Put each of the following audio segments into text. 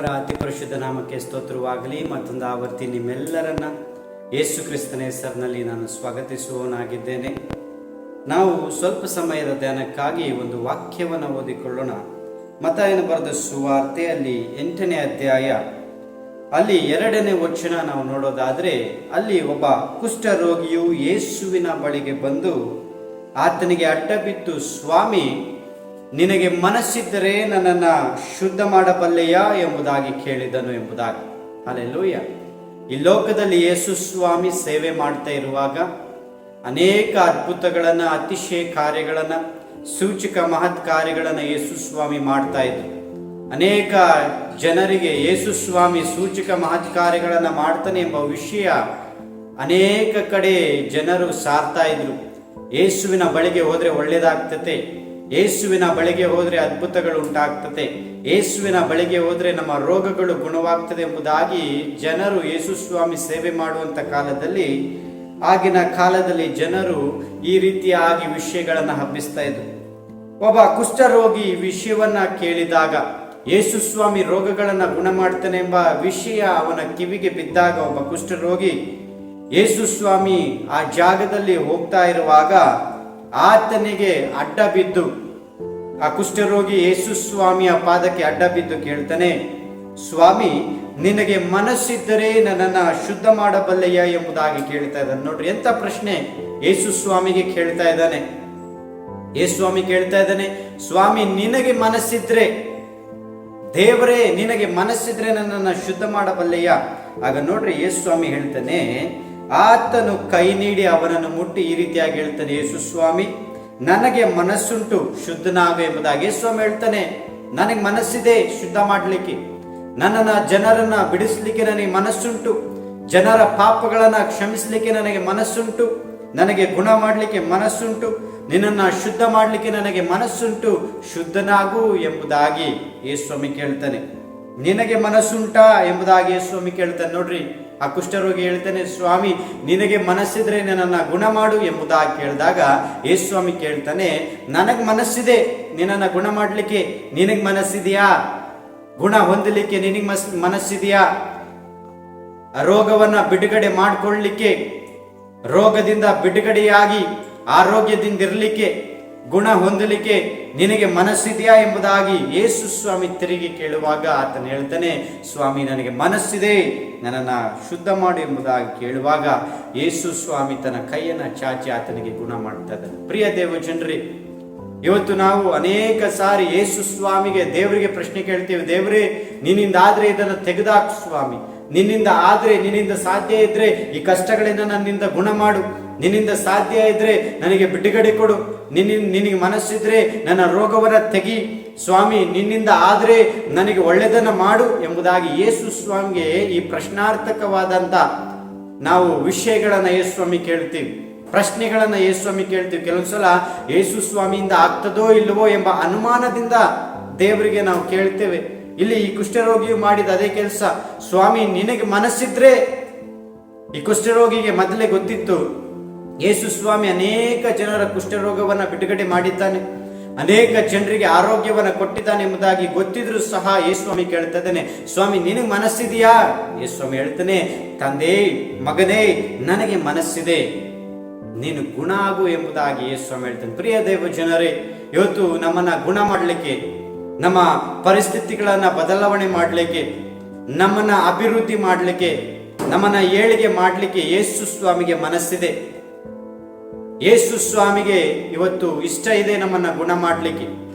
ದೇವರ ಅತಿ ಪರಿಶುದ್ಧ ನಾಮಕ್ಕೆ ಸ್ತೋತ್ರವಾಗಲಿ. ಮತ್ತೊಂದು ಆವರ್ತಿ ನಿಮ್ಮೆಲ್ಲರನ್ನ ಯೇಸು ಕ್ರಿಸ್ತನ ಹೆಸರಿನಲ್ಲಿ ನಾನು ಸ್ವಾಗತಿಸುವವನಾಗಿದ್ದೇನೆ. ನಾವು ಸ್ವಲ್ಪ ಸಮಯದ ಧ್ಯಾನಕ್ಕಾಗಿ ಒಂದು ವಾಕ್ಯವನ್ನು ಓದಿಕೊಳ್ಳೋಣ. ಮತ್ತಾಯನು ಬರೆದ ಸುವಾರ್ತೆ ಅಲ್ಲಿ 8ನೇ ಅಧ್ಯಾಯ ಅಲ್ಲಿ 2ನೇ ವಚನ ನಾವು ನೋಡೋದಾದರೆ, ಅಲ್ಲಿ ಒಬ್ಬ ಕುಷ್ಠರೋಗಿಯು ಯೇಸುವಿನ ಬಳಿಗೆ ಬಂದು ಆತನಿಗೆ ಅಡ್ಡ ಬಿದ್ದು, ಸ್ವಾಮಿ, ನಿನಗೆ ಮನಸ್ಸಿದ್ದರೆ ನನ್ನನ್ನು ಶುದ್ಧ ಮಾಡಬಲ್ಲೆಯಾ ಎಂಬುದಾಗಿ ಕೇಳಿದನು ಎಂಬುದಾಗಿ. ಹಲ್ಲೆಲೂಯಾ. ಈ ಲೋಕದಲ್ಲಿ ಯೇಸು ಸ್ವಾಮಿ ಸೇವೆ ಮಾಡ್ತಾ ಇರುವಾಗ ಅನೇಕ ಅದ್ಭುತಗಳನ್ನು, ಅತಿಶಯ ಕಾರ್ಯಗಳನ್ನು, ಸೂಚಕ ಮಹತ್ ಕಾರ್ಯಗಳನ್ನು ಯೇಸು ಸ್ವಾಮಿ ಮಾಡ್ತಾ ಇದ್ರು. ಅನೇಕ ಜನರಿಗೆ ಯೇಸು ಸ್ವಾಮಿ ಸೂಚಕ ಮಹತ್ ಕಾರ್ಯಗಳನ್ನು ಮಾಡ್ತಾನೆ ಎಂಬ ವಿಷಯ ಅನೇಕ ಕಡೆ ಜನರು ಸಾರ್ತಾ ಇದ್ರು. ಯೇಸುವಿನ ಬಳಿಗೆ ಹೋದರೆ ಒಳ್ಳೇದಾಗ್ತತೆ, ಯೇಸುವಿನ ಬಳಿಗೆ ಹೋದರೆ ಅದ್ಭುತಗಳು ಉಂಟಾಗ್ತದೆ, ಯೇಸುವಿನ ಬಳಿಗೆ ಹೋದರೆ ನಮ್ಮ ರೋಗಗಳು ಗುಣವಾಗ್ತದೆ ಎಂಬುದಾಗಿ ಜನರು ಯೇಸು ಸ್ವಾಮಿ ಸೇವೆ ಮಾಡುವಂಥ ಕಾಲದಲ್ಲಿ, ಆಗಿನ ಕಾಲದಲ್ಲಿ ಜನರು ಈ ರೀತಿಯಾಗಿ ವಿಷಯಗಳನ್ನು ಹಬ್ಬಿಸ್ತಾ ಇದ್ರು. ಒಬ್ಬ ಕುಷ್ಠರೋಗಿ ವಿಷಯವನ್ನ ಕೇಳಿದಾಗ, ಯೇಸು ಸ್ವಾಮಿ ರೋಗಗಳನ್ನು ಗುಣ ಮಾಡ್ತಾನೆ ಎಂಬ ವಿಷಯ ಅವನ ಕಿವಿಗೆ ಬಿದ್ದಾಗ, ಒಬ್ಬ ಕುಷ್ಠರೋಗಿ ಯೇಸು ಸ್ವಾಮಿ ಆ ಜಾಗದಲ್ಲಿ ಹೋಗ್ತಾ ಇರುವಾಗ ಆತನಿಗೆ ಅಡ್ಡ ಬಿದ್ದು, ಆ ಕುಷ್ಠರೋಗಿ ಯೇಸು ಸ್ವಾಮಿಯ ಪಾದಕ್ಕೆ ಅಡ್ಡ ಬಿದ್ದು ಕೇಳ್ತಾನೆ, ಸ್ವಾಮಿ, ನಿನಗೆ ಮನಸ್ಸಿದ್ದರೆ ನನ್ನನ್ನು ಶುದ್ಧ ಮಾಡಬಲ್ಲೆಯ ಎಂಬುದಾಗಿ ಕೇಳ್ತಾ ಇದ್ದಾನೆ. ನೋಡ್ರಿ, ಎಂತ ಪ್ರಶ್ನೆ ಯೇಸು ಸ್ವಾಮಿಗೆ ಕೇಳ್ತಾ ಇದ್ದಾನೆ. ಯೇಸು ಸ್ವಾಮಿ ಕೇಳ್ತಾ ಇದ್ದಾನೆ, ಸ್ವಾಮಿ, ನಿನಗೆ ಮನಸ್ಸಿದ್ರೆ, ದೇವರೇ ನಿನಗೆ ಮನಸ್ಸಿದ್ರೆ ನನ್ನನ್ನು ಶುದ್ಧ ಮಾಡಬಲ್ಲೆಯ? ಆಗ ನೋಡ್ರಿ, ಯೇಸು ಸ್ವಾಮಿ ಹೇಳ್ತಾನೆ, ಆತನು ಕೈ ನೀಡಿ ಅವನನ್ನು ಮುಟ್ಟಿ ಈ ರೀತಿಯಾಗಿ ಹೇಳ್ತಾನೆ, ಯೇಸು ಸ್ವಾಮಿ, ನನಗೆ ಮನಸ್ಸುಂಟು, ಶುದ್ಧನಾಗು ಎಂಬುದಾಗಿ. ಯೇಸು ಸ್ವಾಮಿ ಹೇಳ್ತಾನೆ, ನನಗೆ ಮನಸ್ಸಿದೆ ಶುದ್ಧ ಮಾಡಲಿಕ್ಕೆ, ಜನರನ್ನ ಬಿಡಿಸ್ಲಿಕ್ಕೆ ನನಗೆ ಮನಸ್ಸುಂಟು, ಜನರ ಪಾಪಗಳನ್ನ ಕ್ಷಮಿಸಲಿಕ್ಕೆ ನನಗೆ ಮನಸ್ಸುಂಟು, ನನಗೆ ಗುಣ ಮಾಡಲಿಕ್ಕೆ ಮನಸ್ಸುಂಟು, ನಿನ್ನನ್ನು ಶುದ್ಧ ಮಾಡಲಿಕ್ಕೆ ನನಗೆ ಮನಸ್ಸುಂಟು, ಶುದ್ಧನಾಗು ಎಂಬುದಾಗಿ ಯೇಸು ಸ್ವಾಮಿ ಕೇಳ್ತಾನೆ. ನಿನಗೆ ಮನಸ್ಸುಂಟಾ ಎಂಬುದಾಗಿ ಯೇಸು ಸ್ವಾಮಿ ಕೇಳ್ತಾನೆ. ನೋಡ್ರಿ, ಆ ಕುಷ್ಠರೋಗಿ ಹೇಳ್ತಾನೆ, ಸ್ವಾಮಿ, ನಿನಗೆ ಮನಸ್ಸಿದ್ರೆ ನನ್ನನ್ನು ಗುಣ ಮಾಡು ಎಂಬುದಾಗಿ ಕೇಳಿದಾಗ ಯೇಸು ಸ್ವಾಮಿ ಕೇಳ್ತಾನೆ, ನನಗೆ ಮನಸ್ಸಿದೆ ನಿನ್ನನ್ನು ಗುಣ ಮಾಡಲಿಕ್ಕೆ, ನಿನಗೆ ಮನಸ್ಸಿದೆಯಾ? ಗುಣ ಹೊಂದಲಿಕ್ಕೆ ನಿನಗೆ ಮನಸ್ಸಿದೆಯಾ? ರೋಗವನ್ನ ಬಿಡುಗಡೆ ಮಾಡಿಕೊಳ್ಳಲಿಕ್ಕೆ, ರೋಗದಿಂದ ಬಿಡುಗಡೆಯಾಗಿ ಆರೋಗ್ಯದಿಂದ ಇರಲಿಕ್ಕೆ, ಗುಣ ಹೊಂದಲಿಕ್ಕೆ ನಿನಗೆ ಮನಸ್ಸಿದೆಯಾ ಎಂಬುದಾಗಿ ಯೇಸು ಸ್ವಾಮಿ ತಿರುಗಿ ಕೇಳುವಾಗ ಆತನು ಹೇಳ್ತಾನೆ, ಸ್ವಾಮಿ, ನನಗೆ ಮನಸ್ಸಿದೆ, ನನ್ನನ್ನು ಶುದ್ಧ ಮಾಡು ಎಂಬುದಾಗಿ ಕೇಳುವಾಗ ಯೇಸು ಸ್ವಾಮಿ ತನ್ನ ಕೈಯನ್ನು ಚಾಚಿ ಆತನಿಗೆ ಗುಣ ಮಾಡ್ತಾ ಇದ್ದಾನೆ. ಪ್ರಿಯ ದೇವ ಜನರೇ, ಇವತ್ತು ನಾವು ಅನೇಕ ಸಾರಿ ಯೇಸು ಸ್ವಾಮಿಗೆ, ದೇವರಿಗೆ ಪ್ರಶ್ನೆ ಕೇಳ್ತೀವಿ, ದೇವರೇ, ನಿನ್ನಿಂದ ಆದ್ರೆ ಇದನ್ನು ತೆಗೆದಾಕು ಸ್ವಾಮಿ, ನಿನ್ನಿಂದ ಆದ್ರೆ, ನಿನ್ನಿಂದ ಸಾಧ್ಯ ಇದ್ರೆ ಈ ಕಷ್ಟಗಳಿಂದ ನನ್ನಿಂದ ಗುಣ ಮಾಡು, ನಿನ್ನಿಂದ ಸಾಧ್ಯ ಇದ್ರೆ ನನಗೆ ಬಿಡುಗಡೆ ಕೊಡು, ನಿನಗೆ ಮನಸ್ಸಿದ್ರೆ ನನ್ನ ರೋಗವನ್ನ ತೆಗಿ ಸ್ವಾಮಿ, ನಿನ್ನಿಂದ ಆದ್ರೆ ನನಗೆ ಒಳ್ಳೆಯದನ್ನ ಮಾಡು ಎಂಬುದಾಗಿ ಯೇಸು ಸ್ವಾಮಿಗೆ ಈ ಪ್ರಶ್ನಾರ್ಥಕವಾದಂತ ನಾವು ವಿಷಯಗಳನ್ನ ಯೇಸು ಸ್ವಾಮಿ ಕೇಳ್ತೀವಿ, ಪ್ರಶ್ನೆಗಳನ್ನ ಯೇಸು ಸ್ವಾಮಿ ಕೇಳ್ತೀವಿ. ಕೆಲವೊಂದ್ಸಲ ಯೇಸು ಸ್ವಾಮಿಯಿಂದ ಆಗ್ತದೋ ಇಲ್ಲವೋ ಎಂಬ ಅನುಮಾನದಿಂದ ದೇವರಿಗೆ ನಾವು ಕೇಳ್ತೇವೆ. ಇಲ್ಲಿ ಈ ಕುಷ್ಠರೋಗಿಯು ಮಾಡಿದ ಅದೇ ಕೆಲಸ. ಸ್ವಾಮಿ, ನಿನಗೆ ಮನಸ್ಸಿದ್ರೆ, ಈ ಕುಷ್ಠರೋಗಿಗೆ ಮೊದಲೇ ಗೊತ್ತಿತ್ತು, ಯೇಸು ಸ್ವಾಮಿ ಅನೇಕ ಜನರ ಕುಷ್ಠರೋಗವನ್ನ ಬಿಡುಗಡೆ ಮಾಡಿದ್ದಾನೆ, ಅನೇಕ ಜನರಿಗೆ ಆರೋಗ್ಯವನ್ನ ಕೊಟ್ಟಿದ್ದಾನೆ ಎಂಬುದಾಗಿ ಗೊತ್ತಿದ್ರು ಸಹ ಯೇಸು ಸ್ವಾಮಿ ಕೇಳ್ತಾ ಇದ್ದಾನೆ, ಸ್ವಾಮಿ, ನಿನಗೆ ಮನಸ್ಸಿದೆಯಾ? ಯೇಸು ಸ್ವಾಮಿ ಹೇಳ್ತಾನೆ, ತಂದೆ, ಮಗನೇ, ನನಗೆ ಮನಸ್ಸಿದೆ, ನೀನು ಗುಣ ಆಗು ಎಂಬುದಾಗಿ ಯೇಸು ಸ್ವಾಮಿ ಹೇಳ್ತಾನೆ. ಪ್ರಿಯ ದೇವ ಜನರೇ, ಇವತ್ತು ನಮ್ಮನ್ನ ಗುಣ ಮಾಡಲಿಕ್ಕೆ, ನಮ್ಮ ಪರಿಸ್ಥಿತಿಗಳನ್ನ ಬದಲಾವಣೆ ಮಾಡಲಿಕ್ಕೆ, ನಮ್ಮನ್ನ ಅಭಿವೃದ್ಧಿ ಮಾಡಲಿಕ್ಕೆ, ನಮ್ಮನ್ನ ಏಳಿಗೆ ಮಾಡಲಿಕ್ಕೆ ಯೇಸು ಸ್ವಾಮಿಗೆ ಮನಸ್ಸಿದೆ. ಯೇಸು ಸ್ವಾಮಿಗೆ ಇವತ್ತು ಇಷ್ಟ ಇದೆ ನಮ್ಮನ್ನ ಗುಣ ಮಾಡಲಿಕ್ಕೆ,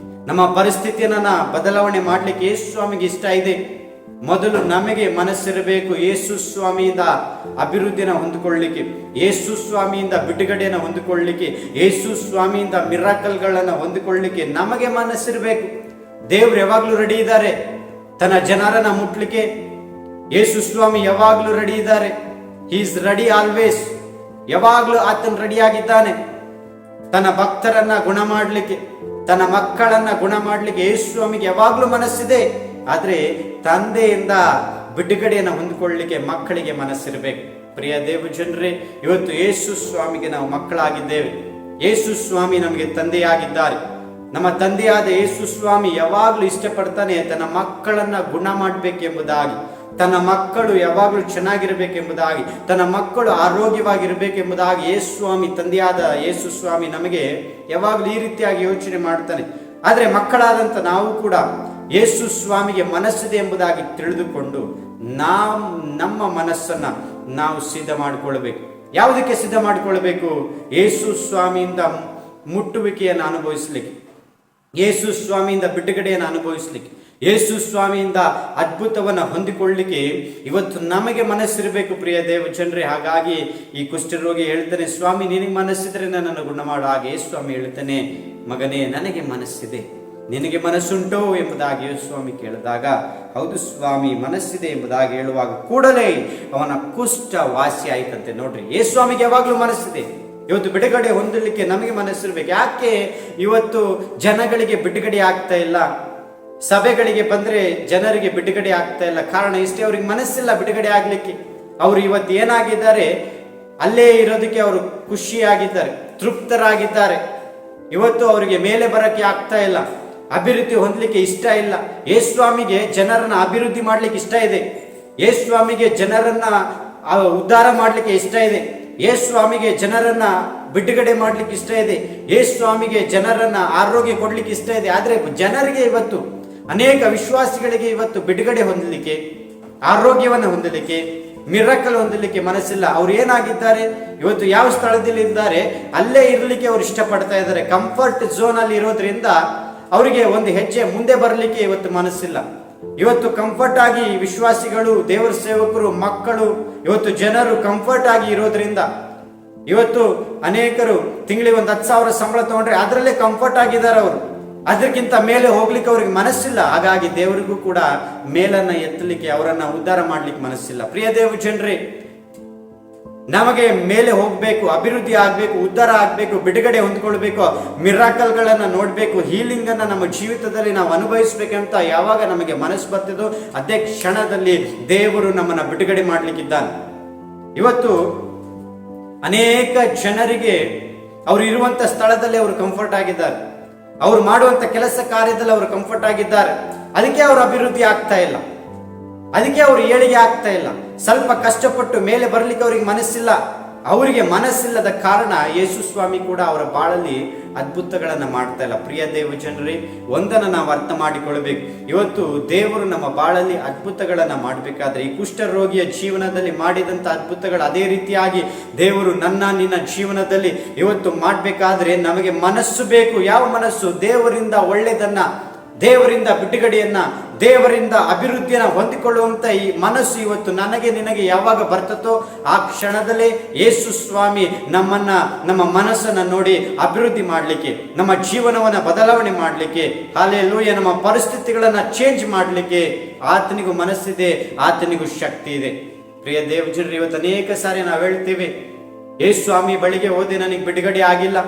ನಮ್ಮ ಪರಿಸ್ಥಿತಿಯನ್ನ ಬದಲಾವಣೆ ಮಾಡಲಿಕ್ಕೆ ಯೇಸು ಸ್ವಾಮಿಗೆ ಇಷ್ಟ ಇದೆ. ಮೊದಲು ನಮಗೆ ಮನಸ್ಸಿರಬೇಕು ಯೇಸು ಸ್ವಾಮಿಯಿಂದ ಅಭಿವೃದ್ಧಿನ ಹೊಂದಿಕೊಳ್ಳಲಿಕ್ಕೆ, ಯೇಸು ಸ್ವಾಮಿಯಿಂದ ಬಿಡುಗಡೆಯನ್ನು ಹೊಂದಿಕೊಳ್ಳಲಿಕ್ಕೆ, ಯೇಸು ಸ್ವಾಮಿಯಿಂದ ಮಿರಾಕಲ್ಗಳನ್ನು ಹೊಂದಿಕೊಳ್ಳಲಿಕ್ಕೆ ನಮಗೆ ಮನಸ್ಸಿರಬೇಕು. ದೇವ್ರು ಯಾವಾಗ್ಲೂ ರೆಡಿ ಇದ್ದಾರೆ ತನ್ನ ಜನರನ್ನ ಮುಟ್ಲಿಕ್ಕೆ. ಯೇಸು ಸ್ವಾಮಿ ಯಾವಾಗ್ಲೂ ರೆಡಿ ಇದ್ದಾರೆ. He is ready always. ಯಾವಾಗ್ಲೂ ಆತನ ರೆಡಿ ಆಗಿದ್ದಾನೆ ತನ್ನ ಭಕ್ತರನ್ನ ಗುಣ ಮಾಡಲಿಕ್ಕೆ, ತನ್ನ ಮಕ್ಕಳನ್ನ ಗುಣ ಮಾಡಲಿಕ್ಕೆ. ಯೇಸು ಸ್ವಾಮಿಗೆ ಯಾವಾಗ್ಲೂ ಮನಸ್ಸಿದೆ. ಆದ್ರೆ ತಂದೆಯಿಂದ ಬಿಡುಗಡೆಯನ್ನು ಹೊಂದಿಕೊಳ್ಳಲಿಕ್ಕೆ ಮಕ್ಕಳಿಗೆ ಮನಸ್ಸಿರಬೇಕು. ಪ್ರಿಯ ದೇವ ಜನರೇ, ಇವತ್ತು ಯೇಸು ಸ್ವಾಮಿಗೆ ನಾವು ಮಕ್ಕಳಾಗಿದ್ದೇವೆ. ಯೇಸು ಸ್ವಾಮಿ ನಮಗೆ ತಂದೆಯಾಗಿದ್ದಾರೆ. ನಮ್ಮ ತಂದೆಯಾದ ಯೇಸು ಸ್ವಾಮಿ ಯಾವಾಗಲೂ ಇಷ್ಟಪಡ್ತಾನೆ ತನ್ನ ಮಕ್ಕಳನ್ನ ಗುಣ ಮಾಡಬೇಕೆಂಬುದಾಗಿ, ತನ್ನ ಮಕ್ಕಳು ಯಾವಾಗಲೂ ಚೆನ್ನಾಗಿರ್ಬೇಕೆಂಬುದಾಗಿ, ತನ್ನ ಮಕ್ಕಳು ಆರೋಗ್ಯವಾಗಿರ್ಬೇಕೆಂಬುದಾಗಿ ಯೇಸು ಸ್ವಾಮಿ, ತಂದೆಯಾದ ಯೇಸು ಸ್ವಾಮಿ ನಮಗೆ ಯಾವಾಗಲೂ ಈ ರೀತಿಯಾಗಿ ಯೋಚನೆ ಮಾಡ್ತಾನೆ. ಆದರೆ ಮಕ್ಕಳಾದಂಥ ನಾವು ಕೂಡ ಯೇಸು ಸ್ವಾಮಿಗೆ ಮನಸ್ಸಿದೆ ಎಂಬುದಾಗಿ ತಿಳಿದುಕೊಂಡು ನಮ್ಮ ಮನಸ್ಸನ್ನ ನಾವು ಸಿದ್ಧ ಮಾಡಿಕೊಳ್ಬೇಕು. ಯಾವುದಕ್ಕೆ ಸಿದ್ಧ ಮಾಡಿಕೊಳ್ಬೇಕು? ಯೇಸು ಸ್ವಾಮಿಯಿಂದ ಮುಟ್ಟುವಿಕೆಯನ್ನು ಅನುಭವಿಸ್ಲಿಕ್ಕೆ, ಯೇಸು ಸ್ವಾಮಿಯಿಂದ ಬಿಡುಗಡೆಯನ್ನು ಅನುಭವಿಸ್ಲಿಕ್ಕೆ, ಯೇಸು ಸ್ವಾಮಿಯಿಂದ ಅದ್ಭುತವನ್ನು ಹೊಂದಿಕೊಳ್ಳಲಿಕ್ಕೆ ಇವತ್ತು ನಮಗೆ ಮನಸ್ಸಿರಬೇಕು ಪ್ರಿಯ ದೇವ ಜನರೇ. ಹಾಗಾಗಿ ಈ ಕುಷ್ಠರೋಗಿ ಹೇಳ್ತಾನೆ, ಸ್ವಾಮಿ ನಿನಗೆ ಮನಸ್ಸಿದ್ರೆ ನನ್ನನ್ನು ಗುಣ ಮಾಡು. ಹಾಗೆ ಸ್ವಾಮಿ ಹೇಳ್ತಾನೆ, ಮಗನೇ ನನಗೆ ಮನಸ್ಸಿದೆ, ನಿನಗೆ ಮನಸ್ಸುಂಟೋ ಎಂಬುದಾಗಿ ಸ್ವಾಮಿ ಕೇಳಿದಾಗ, ಹೌದು ಸ್ವಾಮಿ ಮನಸ್ಸಿದೆ ಎಂಬುದಾಗಿ ಹೇಳುವಾಗ ಕೂಡಲೇ ಅವನ ಕುಷ್ಠ ವಾಸಿ ಆಯ್ತಂತೆ. ನೋಡ್ರಿ, ಯೇಸು ಸ್ವಾಮಿಗೆ ಯಾವಾಗಲೂ ಮನಸ್ಸಿದೆ. ಇವತ್ತು ಬಿಡುಗಡೆ ಹೊಂದಲಿಕ್ಕೆ ನಮಗೆ ಮನಸ್ಸಿರ್ಬೇಕು. ಯಾಕೆ ಇವತ್ತು ಜನಗಳಿಗೆ ಬಿಡುಗಡೆ ಆಗ್ತಾ ಇಲ್ಲ? ಸಭೆಗಳಿಗೆ ಬಂದ್ರೆ ಜನರಿಗೆ ಬಿಡುಗಡೆ ಆಗ್ತಾ ಇಲ್ಲ. ಕಾರಣ ಇಷ್ಟೇ, ಅವ್ರಿಗೆ ಮನಸ್ಸಿಲ್ಲ ಬಿಡುಗಡೆ ಆಗ್ಲಿಕ್ಕೆ. ಅವರು ಇವತ್ತು ಏನಾಗಿದ್ದಾರೆ, ಅಲ್ಲೇ ಇರೋದಕ್ಕೆ ಅವರು ಖುಷಿಯಾಗಿದ್ದಾರೆ, ತೃಪ್ತರಾಗಿದ್ದಾರೆ. ಇವತ್ತು ಅವರಿಗೆ ಮೇಲೆ ಬರಕ್ಕೆ ಆಗ್ತಾ ಇಲ್ಲ, ಅಭಿವೃದ್ಧಿ ಹೊಂದಲಿಕ್ಕೆ ಇಷ್ಟ ಇಲ್ಲ. ಯೇಸು ಸ್ವಾಮಿಗೆ ಜನರನ್ನ ಅಭಿವೃದ್ಧಿ ಮಾಡ್ಲಿಕ್ಕೆ ಇಷ್ಟ ಇದೆ. ಯೇಸು ಸ್ವಾಮಿಗೆ ಜನರನ್ನ ಉದ್ಧಾರ ಮಾಡ್ಲಿಕ್ಕೆ ಇಷ್ಟ ಇದೆ. ಯೇಸು ಸ್ವಾಮಿಗೆ ಜನರನ್ನ ಬಿಡುಗಡೆ ಮಾಡ್ಲಿಕ್ಕೆ ಇಷ್ಟ ಇದೆ. ಯೇಸು ಸ್ವಾಮಿಗೆ ಜನರನ್ನ ಆರೋಗ್ಯ ಕೊಡ್ಲಿಕ್ಕೆ ಇಷ್ಟ ಇದೆ. ಆದ್ರೆ ಜನರಿಗೆ ಇವತ್ತು, ಅನೇಕ ವಿಶ್ವಾಸಿಗಳಿಗೆ ಇವತ್ತು ಬಿಡುಗಡೆ ಹೊಂದಲಿಕ್ಕೆ, ಆರೋಗ್ಯವನ್ನು ಹೊಂದಲಿಕ್ಕೆ, ಮಿರಕಲ್ ಹೊಂದಲಿಕ್ಕೆ ಮನಸ್ಸಿಲ್ಲ. ಅವ್ರು ಏನಾಗಿದ್ದಾರೆ, ಇವತ್ತು ಯಾವ ಸ್ಥಳದಲ್ಲಿ ಇದ್ದಾರೆ ಅಲ್ಲೇ ಇರಲಿಕ್ಕೆ ಅವ್ರು ಇಷ್ಟಪಡ್ತಾ ಇದ್ದಾರೆ. ಕಂಫರ್ಟ್ ಝೋನ್ ಅಲ್ಲಿ ಇರೋದ್ರಿಂದ ಅವರಿಗೆ ಒಂದು ಹೆಜ್ಜೆ ಮುಂದೆ ಬರಲಿಕ್ಕೆ ಇವತ್ತು ಮನಸ್ಸಿಲ್ಲ. ಇವತ್ತು ಕಂಫರ್ಟ್ ಆಗಿ ವಿಶ್ವಾಸಿಗಳು, ದೇವರ ಸೇವಕರು, ಮಕ್ಕಳು, ಇವತ್ತು ಜನರು ಕಂಫರ್ಟ್ ಆಗಿ ಇರೋದ್ರಿಂದ ಇವತ್ತು ಅನೇಕರು ತಿಂಗಳಿಗೆ 10,000 ಸಂಬಳ ತಗೊಂಡ್ರೆ ಅದರಲ್ಲೇ ಕಂಫರ್ಟ್ ಆಗಿದ್ದಾರೆ. ಅವರು ಅದಕ್ಕಿಂತ ಮೇಲೆ ಹೋಗ್ಲಿಕ್ಕೆ ಅವ್ರಿಗೆ ಮನಸ್ಸಿಲ್ಲ. ಹಾಗಾಗಿ ದೇವರಿಗೂ ಕೂಡ ಮೇಲನ್ನ ಎತ್ತಲಿಕ್ಕೆ, ಅವರನ್ನ ಉದ್ಧಾರ ಮಾಡ್ಲಿಕ್ಕೆ ಮನಸ್ಸಿಲ್ಲ. ಪ್ರಿಯ ದೇವ ಜನರೇ, ನಮಗೆ ಮೇಲೆ ಹೋಗ್ಬೇಕು, ಅಭಿವೃದ್ಧಿ ಆಗ್ಬೇಕು, ಉದ್ಧಾರ ಆಗ್ಬೇಕು, ಬಿಡುಗಡೆ ಹೊಂದ್ಕೊಳ್ಬೇಕು, ಮಿರಾಕಲ್ಗಳನ್ನ ನೋಡ್ಬೇಕು, ಹೀಲಿಂಗ್ ಅನ್ನ ನಮ್ಮ ಜೀವಿತದಲ್ಲಿ ನಾವು ಅನುಭವಿಸ್ಬೇಕಂತ ಯಾವಾಗ ನಮಗೆ ಮನಸ್ಸು ಬರ್ತಿದೋ ಅದೇ ಕ್ಷಣದಲ್ಲಿ ದೇವರು ನಮ್ಮನ್ನ ಬಿಡುಗಡೆ ಮಾಡ್ಲಿಕ್ಕಿದ್ದಾನೆ. ಇವತ್ತು ಅನೇಕ ಜನರಿಗೆ ಅವರು ಇರುವಂತ ಸ್ಥಳದಲ್ಲಿ ಅವರು ಕಂಫರ್ಟ್ ಆಗಿದ್ದಾರೆ, ಅವರು ಮಾಡುವಂತ ಕೆಲಸ ಕಾರ್ಯದಲ್ಲಿ ಅವರು ಕಂಫರ್ಟ್ ಆಗಿದ್ದಾರೆ. ಅದಕ್ಕೆ ಅವರು ಅಭಿವೃದ್ಧಿ ಆಗ್ತಾ ಇಲ್ಲ, ಅದಕ್ಕೆ ಅವರು ಏಳಿಗೆ ಆಗ್ತಾ ಇಲ್ಲ. ಸ್ವಲ್ಪ ಕಷ್ಟಪಟ್ಟು ಮೇಲೆ ಬರ್ಲಿಕ್ಕೆ ಅವರಿಗೆ ಮನಸ್ಸಿಲ್ಲ. ಅವರಿಗೆ ಮನಸ್ಸಿಲ್ಲದ ಕಾರಣ ಯೇಸು ಸ್ವಾಮಿ ಕೂಡ ಅವರ ಬಾಳಲ್ಲಿ ಅದ್ಭುತಗಳನ್ನ ಮಾಡ್ತಾ ಇಲ್ಲ. ಪ್ರಿಯ ದೇವ ಜನರೇ, ಒಂದನ್ನು ನಾವು ಅರ್ಥ ಮಾಡಿಕೊಳ್ಬೇಕು. ಇವತ್ತು ದೇವರು ನಮ್ಮ ಬಾಳಲ್ಲಿ ಅದ್ಭುತಗಳನ್ನ ಮಾಡಬೇಕಾದ್ರೆ, ಈ ಕುಷ್ಠರೋಗಿಯ ಜೀವನದಲ್ಲಿ ಮಾಡಿದಂತ ಅದ್ಭುತಗಳು ಅದೇ ರೀತಿಯಾಗಿ ದೇವರು ನಿನ್ನ ಜೀವನದಲ್ಲಿ ಇವತ್ತು ಮಾಡಬೇಕಾದ್ರೆ ನಮಗೆ ಮನಸ್ಸು ಬೇಕು. ಯಾವ ಮನಸ್ಸು? ದೇವರಿಂದ ಒಳ್ಳೆಯದನ್ನ, ದೇವರಿಂದ ಬಿಡುಗಡೆಯನ್ನ, ದೇವರಿಂದ ಅಭಿವೃದ್ಧಿಯನ್ನ ಹೊಂದಿಕೊಳ್ಳುವಂತ ಈ ಮನಸ್ಸು ಇವತ್ತು ನನಗೆ ನಿನಗೆ ಯಾವಾಗ ಬರ್ತತೋ ಆ ಕ್ಷಣದಲ್ಲೇ ಯೇಸು ಸ್ವಾಮಿ ನಮ್ಮ ಮನಸ್ಸನ್ನ ನೋಡಿ ಅಭಿವೃದ್ಧಿ ಮಾಡಲಿಕ್ಕೆ, ನಮ್ಮ ಜೀವನವನ್ನ ಬದಲಾವಣೆ ಮಾಡಲಿಕ್ಕೆ, ಹಲ್ಲೆಲೂಯಾ, ನಮ್ಮ ಪರಿಸ್ಥಿತಿಗಳನ್ನ ಚೇಂಜ್ ಮಾಡಲಿಕ್ಕೆ ಆತನಿಗೂ ಮನಸ್ಸಿದೆ, ಆತನಿಗೂ ಶಕ್ತಿ ಇದೆ. ಪ್ರಿಯ ದೇವಜನರು, ಇವತ್ತು ಅನೇಕ ಸಾರಿ ನಾವು ಹೇಳ್ತೇವೆ, ಯೇಸು ಸ್ವಾಮಿ ಬಳಿಗೆ ಹೋದೆ ನನಗೆ ಬಿಡುಗಡೆ ಆಗಿಲ್ಲ,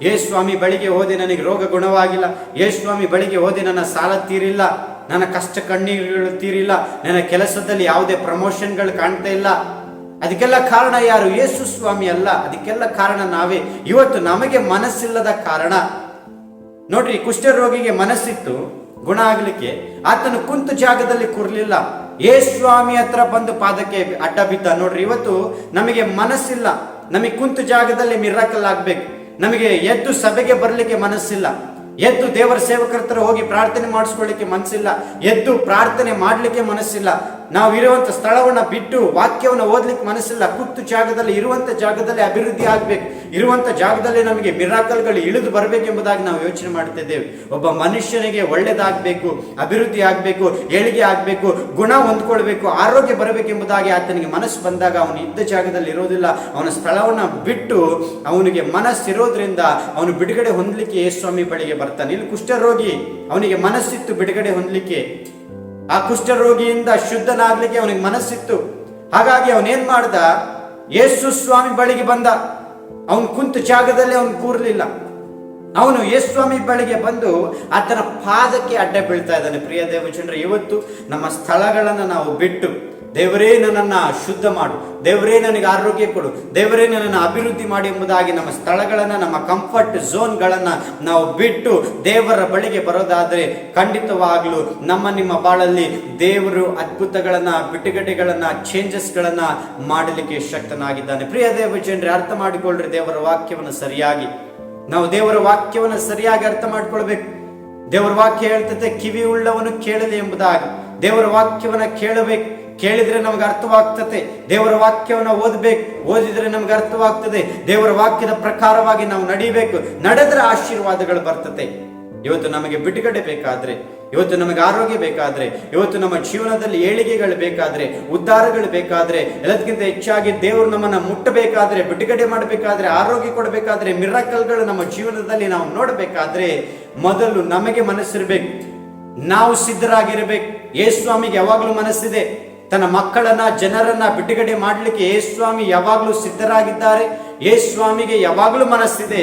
ಯೇಸು ಸ್ವಾಮಿ ಬಳಿಗೆ ಹೋದೆ ನನಗೆ ರೋಗ ಗುಣವಾಗಿಲ್ಲ, ಯೇಸು ಸ್ವಾಮಿ ಬಳಿಗೆ ಹೋದೆ ನನ್ನ ಸಾಲ ತೀರಿಲ್ಲ, ನನ್ನ ಕಷ್ಟ ಕಣ್ಣೀರುಗಳು ತೀರಿಲ್ಲ, ನನ್ನ ಕೆಲಸದಲ್ಲಿ ಯಾವುದೇ ಪ್ರಮೋಷನ್ಗಳು ಕಾಣ್ತಾ ಇಲ್ಲ. ಅದಕ್ಕೆಲ್ಲ ಕಾರಣ ಯಾರು? ಯೇಸು ಸ್ವಾಮಿ ಅಲ್ಲ, ಅದಕ್ಕೆಲ್ಲ ಕಾರಣ ನಾವೇ. ಇವತ್ತು ನಮಗೆ ಮನಸ್ಸಿಲ್ಲದ ಕಾರಣ. ನೋಡ್ರಿ, ಕುಷ್ಠರೋಗಿಗೆ ಮನಸ್ಸಿತ್ತು ಗುಣ ಆಗ್ಲಿಕ್ಕೆ, ಆತನು ಕುಂತ ಜಾಗದಲ್ಲಿ ಕೂರ್ಲಿಲ್ಲ, ಯೇಸು ಸ್ವಾಮಿ ಹತ್ರ ಬಂದು ಪಾದಕ್ಕೆ ಅಡ್ಡ ಬಿದ್ದ. ನೋಡ್ರಿ, ಇವತ್ತು ನಮಗೆ ಮನಸ್ಸಿಲ್ಲ, ನಮಗೆ ಕುಂತ ಜಾಗದಲ್ಲಿ ಮಿರಾಕಲ್ ಆಗ್ಬೇಕು, ನಮಗೆ ಎದ್ದು ಸಭೆಗೆ ಬರ್ಲಿಕ್ಕೆ ಮನಸ್ಸಿಲ್ಲ, ಎದ್ದು ದೇವರ ಸೇವಕರ ಹತ್ರ ಹೋಗಿ ಪ್ರಾರ್ಥನೆ ಮಾಡಿಸ್ಕೊಳ್ಳಿಕ್ಕೆ ಮನಸ್ಸಿಲ್ಲ, ಎದ್ದು ಪ್ರಾರ್ಥನೆ ಮಾಡ್ಲಿಕ್ಕೆ ಮನಸ್ಸಿಲ್ಲ, ನಾವು ಇರುವಂತ ಸ್ಥಳವನ್ನ ಬಿಟ್ಟು ವಾಕ್ಯವನ್ನ ಓದ್ಲಿಕ್ಕೆ ಮನಸ್ಸಿಲ್ಲ. ಕೂತು ಜಾಗದಲ್ಲಿ, ಇರುವಂತ ಜಾಗದಲ್ಲಿ ಅಭಿವೃದ್ಧಿ ಆಗ್ಬೇಕು, ಇರುವಂತ ಜಾಗದಲ್ಲಿ ನಮಗೆ ಮಿರಾಕಲ್ಗಳು ಇಳಿದು ಬರಬೇಕೆಂಬುದಾಗಿ ನಾವು ಯೋಚನೆ ಮಾಡ್ತಿದ್ದೇವೆ. ಒಬ್ಬ ಮನುಷ್ಯನಿಗೆ ಒಳ್ಳೇದಾಗಬೇಕು, ಅಭಿವೃದ್ಧಿ ಆಗ್ಬೇಕು, ಏಳಿಗೆ ಆಗ್ಬೇಕು, ಗುಣ ಹೊಂದ್ಕೊಳ್ಬೇಕು, ಆರೋಗ್ಯ ಬರಬೇಕೆಂಬುದಾಗಿ ಆತನಿಗೆ ಮನಸ್ಸು ಬಂದಾಗ ಅವನು ಇದ್ದ ಜಾಗದಲ್ಲಿ ಇರೋದಿಲ್ಲ, ಅವನ ಸ್ಥಳವನ್ನ ಬಿಟ್ಟು ಅವನಿಗೆ ಮನಸ್ಸಿರೋದ್ರಿಂದ ಅವನು ಬಿಡುಗಡೆ ಹೊಂದಲಿಕ್ಕೆ ಯೇಸು ಸ್ವಾಮಿ ಬಳಿಗೆ ಬರ್ತಾನೆ. ಇಲ್ಲಿ ಕುಷ್ಠರೋಗಿ, ಅವನಿಗೆ ಮನಸ್ಸಿತ್ತು ಬಿಡುಗಡೆ ಹೊಂದಲಿಕ್ಕೆ, ಆ ಕುಷ್ಠರೋಗಿಯಿಂದ ಶುದ್ಧನಾಗ್ಲಿಕ್ಕೆ ಅವನಿಗೆ ಮನಸ್ಸಿತ್ತು. ಹಾಗಾಗಿ ಅವನೇನ್ ಮಾಡ್ದ? ಯೇಸು ಸ್ವಾಮಿ ಬಳಿಗೆ ಬಂದ. ಅವನು ಕುಂತ ಜಾಗದಲ್ಲಿ ಅವನು ಕೂರ್ಲಿಲ್ಲ, ಅವನು ಯೇಸು ಸ್ವಾಮಿ ಬಳಿಗೆ ಬಂದು ಆತನ ಪಾದಕ್ಕೆ ಅಡ್ಡ ಬೀಳ್ತಾ ಇದ್ದಾನೆ. ಪ್ರಿಯ ದೇವಜನರೇ, ಇವತ್ತು ನಮ್ಮ ಸ್ಥಳಗಳನ್ನು ನಾವು ಬಿಟ್ಟು, ದೇವರೇ ನನ್ನನ್ನು ಶುದ್ಧ ಮಾಡು, ದೇವರೇ ನನಗೆ ಆರೋಗ್ಯ ಕೊಡು, ದೇವರೇ ನನ್ನನ್ನು ಅಭಿವೃದ್ಧಿ ಮಾಡಿ ಎಂಬುದಾಗಿ ನಮ್ಮ ಸ್ಥಳಗಳನ್ನು, ನಮ್ಮ ಕಂಫರ್ಟ್ ಝೋನ್ಗಳನ್ನು ನಾವು ಬಿಟ್ಟು ದೇವರ ಬಳಿಗೆ ಬರೋದಾದರೆ ಖಂಡಿತವಾಗ್ಲೂ ನಿಮ್ಮ ಬಾಳಲ್ಲಿ ದೇವರು ಅದ್ಭುತಗಳನ್ನು, ಬಿಡುಗಡೆಗಳನ್ನು, ಚೇಂಜಸ್ಗಳನ್ನು ಮಾಡಲಿಕ್ಕೆ ಶಕ್ತನಾಗಿದ್ದಾನೆ. ಪ್ರಿಯ ದೇವ ಜನರೇ, ಅರ್ಥ ಮಾಡಿಕೊಳ್ಳ್ರಿ ದೇವರ ವಾಕ್ಯವನ್ನು ಸರಿಯಾಗಿ. ನಾವು ದೇವರ ವಾಕ್ಯವನ್ನು ಸರಿಯಾಗಿ ಅರ್ಥ ಮಾಡ್ಕೊಳ್ಬೇಕು. ದೇವರ ವಾಕ್ಯ ಹೇಳ್ತದೆ, ಕಿವಿ ಉಳ್ಳವನು ಕೇಳಲಿ ಎಂಬುದಾಗಿ. ದೇವರ ವಾಕ್ಯವನ್ನ ಕೇಳಬೇಕು, ಕೇಳಿದ್ರೆ ನಮ್ಗೆ ಅರ್ಥವಾಗ್ತದೆ. ದೇವರ ವಾಕ್ಯವನ್ನ ಓದಬೇಕು, ಓದಿದ್ರೆ ನಮ್ಗೆ ಅರ್ಥವಾಗ್ತದೆ. ದೇವರ ವಾಕ್ಯದ ಪ್ರಕಾರವಾಗಿ ನಾವು ನಡಿಬೇಕು, ನಡೆದ್ರೆ ಆಶೀರ್ವಾದಗಳು ಬರ್ತದೆ. ಇವತ್ತು ನಮಗೆ ಬಿಡುಗಡೆ ಬೇಕಾದ್ರೆ, ಇವತ್ತು ನಮಗೆ ಆರೋಗ್ಯ ಬೇಕಾದ್ರೆ, ಇವತ್ತು ನಮ್ಮ ಜೀವನದಲ್ಲಿ ಏಳಿಗೆಗಳು ಬೇಕಾದ್ರೆ, ಉದ್ಧಾರಗಳು ಬೇಕಾದ್ರೆ, ಎಲ್ಲದಕ್ಕಿಂತ ಹೆಚ್ಚಾಗಿ ದೇವರು ನಮ್ಮನ್ನ ಮುಟ್ಟಬೇಕಾದ್ರೆ, ಬಿಡುಗಡೆ ಮಾಡಬೇಕಾದ್ರೆ, ಆರೋಗ್ಯ ಕೊಡಬೇಕಾದ್ರೆ, ಮಿರಾಕಲ್ಗಳು ನಮ್ಮ ಜೀವನದಲ್ಲಿ ನಾವು ನೋಡಬೇಕಾದ್ರೆ ಮೊದಲು ನಮಗೆ ಮನಸ್ಸಿರ್ಬೇಕು, ನಾವು ಸಿದ್ಧರಾಗಿರ್ಬೇಕು. ಯೇಸುಸ್ವಾಮಿಗೆ ಯಾವಾಗ್ಲೂ ಮನಸ್ಸಿದೆ, ತನ್ನ ಮಕ್ಕಳನ್ನ, ಜನರನ್ನ ಬಿಡುಗಡೆ ಮಾಡಲಿಕ್ಕೆ ಯೇಸುಸ್ವಾಮಿ ಯಾವಾಗ್ಲೂ ಸಿದ್ಧರಾಗಿದ್ದಾರೆ. ಯೇಸುಸ್ವಾಮಿಗೆ ಯಾವಾಗ್ಲೂ ಮನಸ್ಸಿದೆ,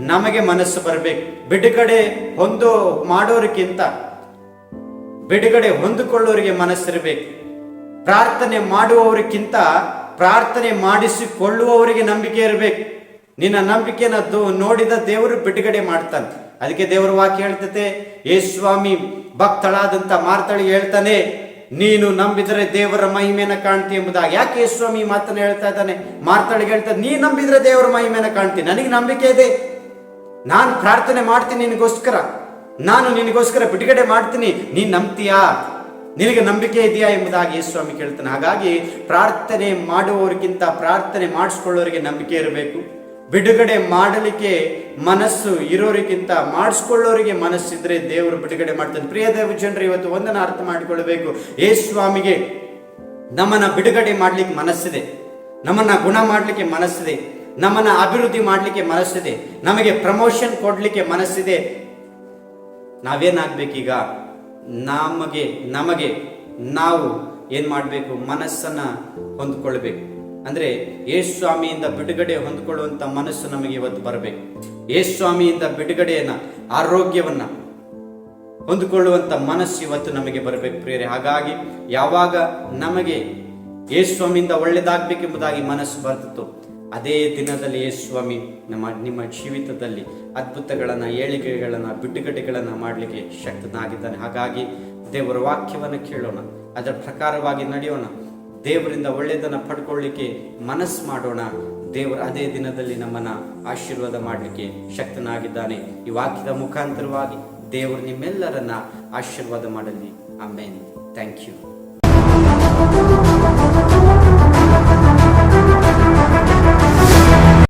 ನಮಗೆ ಮನಸ್ಸು ಬರಬೇಕು. ಬಿಡುಗಡೆ ಮಾಡೋರಿಗಿಂತ ಬಿಡುಗಡೆ ಹೊಂದಿಕೊಳ್ಳೋರಿಗೆ ಮನಸ್ಸಿರಬೇಕು. ಪ್ರಾರ್ಥನೆ ಮಾಡುವವರಿಗಿಂತ ಪ್ರಾರ್ಥನೆ ಮಾಡಿಸಿಕೊಳ್ಳುವವರಿಗೆ ನಂಬಿಕೆ ಇರಬೇಕು. ನಿನ್ನ ನಂಬಿಕೆಯನ್ನು ನೋಡಿದ ದೇವರು ಬಿಡುಗಡೆ ಮಾಡ್ತಾನೆ. ಅದಕ್ಕೆ ದೇವರ ವಾಕ್ಯ ಹೇಳ್ತತೆ, ಯೇಸುಸ್ವಾಮಿ ಭಕ್ತಳಾದಂತ ಮಾರ್ತಳಿಗೆ ಹೇಳ್ತಾನೆ, ನೀನು ನಂಬಿದರೆ ದೇವರ ಮಹಿಮೆಯನ್ನು ಕಾಣ್ತಿ ಎಂಬುದಾಗಿ. ಯಾಕೆ ಯೇಸುಸ್ವಾಮಿ ಈ ಮಾತನ್ನು ಹೇಳ್ತಾ ಇದ್ದಾನೆ? ಮಾರ್ತಳಿಗೆ ಹೇಳ್ತಾನೆ, ನೀ ನಂಬಿದ್ರೆ ದೇವರ ಮಹಿಮೆಯನ್ನು ಕಾಣ್ತೀನಿ. ನನಗೆ ನಂಬಿಕೆ ಇದೆ, ನಾನು ಪ್ರಾರ್ಥನೆ ಮಾಡ್ತೀನಿ ನಿನಗೋಸ್ಕರ, ನಾನು ನಿನಗೋಸ್ಕರ ಬಿಡುಗಡೆ ಮಾಡ್ತೀನಿ, ನೀನ್ ನಂಬ್ತೀಯಾ? ನಿನಗೆ ನಂಬಿಕೆ ಇದೆಯಾ ಎಂಬುದಾಗಿ ಯೇಸುಸ್ವಾಮಿ ಕೇಳ್ತಾನೆ. ಹಾಗಾಗಿ ಪ್ರಾರ್ಥನೆ ಮಾಡುವವರಿಗಿಂತ ಪ್ರಾರ್ಥನೆ ಮಾಡಿಸ್ಕೊಳ್ಳೋರಿಗೆ ನಂಬಿಕೆ ಇರಬೇಕು. ಬಿಡುಗಡೆ ಮಾಡಲಿಕ್ಕೆ ಮನಸ್ಸು ಇರೋರಿಗಿಂತ ಮಾಡಿಸ್ಕೊಳ್ಳೋರಿಗೆ ಮನಸ್ಸಿದ್ರೆ ದೇವರು ಬಿಡುಗಡೆ ಮಾಡ್ತಾನೆ. ಪ್ರಿಯ ದೇವ ಜನರು, ಇವತ್ತು ಒಂದನ್ನು ಅರ್ಥ ಮಾಡಿಕೊಳ್ಬೇಕು. ಯೇಸುಸ್ವಾಮಿಗೆ ನಮ್ಮನ್ನ ಬಿಡುಗಡೆ ಮಾಡ್ಲಿಕ್ಕೆ ಮನಸ್ಸಿದೆ, ನಮ್ಮನ್ನ ಗುಣ ಮಾಡ್ಲಿಕ್ಕೆ ಮನಸ್ಸಿದೆ, ನಮ್ಮನ್ನ ಅಭಿವೃದ್ಧಿ ಮಾಡಲಿಕ್ಕೆ ಮನಸ್ಸಿದೆ, ನಮಗೆ ಪ್ರಮೋಷನ್ ಕೊಡ್ಲಿಕ್ಕೆ ಮನಸ್ಸಿದೆ. ನಾವೇನಾಗ್ಬೇಕೀಗ? ನಮಗೆ ನಾವು ಏನ್ ಮಾಡಬೇಕು? ಮನಸ್ಸನ್ನ ಹೊಂದ್ಕೊಳ್ಬೇಕು. ಅಂದ್ರೆ ಯೇಸುಸ್ವಾಮಿಯಿಂದ ಬಿಡುಗಡೆ ಹೊಂದ್ಕೊಳ್ಳುವಂತ ಮನಸ್ಸು ನಮಗೆ ಇವತ್ತು ಬರಬೇಕು. ಯೇಸುಸ್ವಾಮಿಯಿಂದ ಬಿಡುಗಡೆಯನ್ನ, ಆರೋಗ್ಯವನ್ನ ಹೊಂದಿಕೊಳ್ಳುವಂತ ಮನಸ್ಸು ಇವತ್ತು ನಮಗೆ ಬರಬೇಕು ಪ್ರಿಯರೇ. ಹಾಗಾಗಿ ಯಾವಾಗ ನಮಗೆ ಯೇಸುಸ್ವಾಮಿಯಿಂದ ಒಳ್ಳೆಯದಾಗಬೇಕೆಂಬುದಾಗಿ ಮನಸ್ಸು ಬರ್ತಿತ್ತು, ಅದೇ ದಿನದಲ್ಲಿ ಯೇಸುಸ್ವಾಮಿ ನಿಮ್ಮ ಜೀವಿತದಲ್ಲಿ ಅದ್ಭುತಗಳನ್ನು, ಏಳಿಗೆಗಳನ್ನು, ಬಿಡುಗಡೆಗಳನ್ನು ಮಾಡಲಿಕ್ಕೆ ಶಕ್ತನಾಗಿದ್ದಾನೆ. ಹಾಗಾಗಿ ದೇವರ ವಾಕ್ಯವನ್ನು ಕೇಳೋಣ, ಅದರ ಪ್ರಕಾರವಾಗಿ ನಡೆಯೋಣ, ದೇವರಿಂದ ಒಳ್ಳೆಯದನ್ನು ಪಡ್ಕೊಳ್ಳಿಕ್ಕೆ ಮನಸ್ಸು ಮಾಡೋಣ. ದೇವರು ಅದೇ ದಿನದಲ್ಲಿ ನಮ್ಮನ್ನು ಆಶೀರ್ವಾದ ಮಾಡಲಿಕ್ಕೆ ಶಕ್ತನಾಗಿದ್ದಾನೆ. ಈ ವಾಕ್ಯದ ಮುಖಾಂತರವಾಗಿ ದೇವರು ನಿಮ್ಮೆಲ್ಲರನ್ನ ಆಶೀರ್ವಾದ ಮಾಡಲಿ. ಆಮೇನ್. Thank you.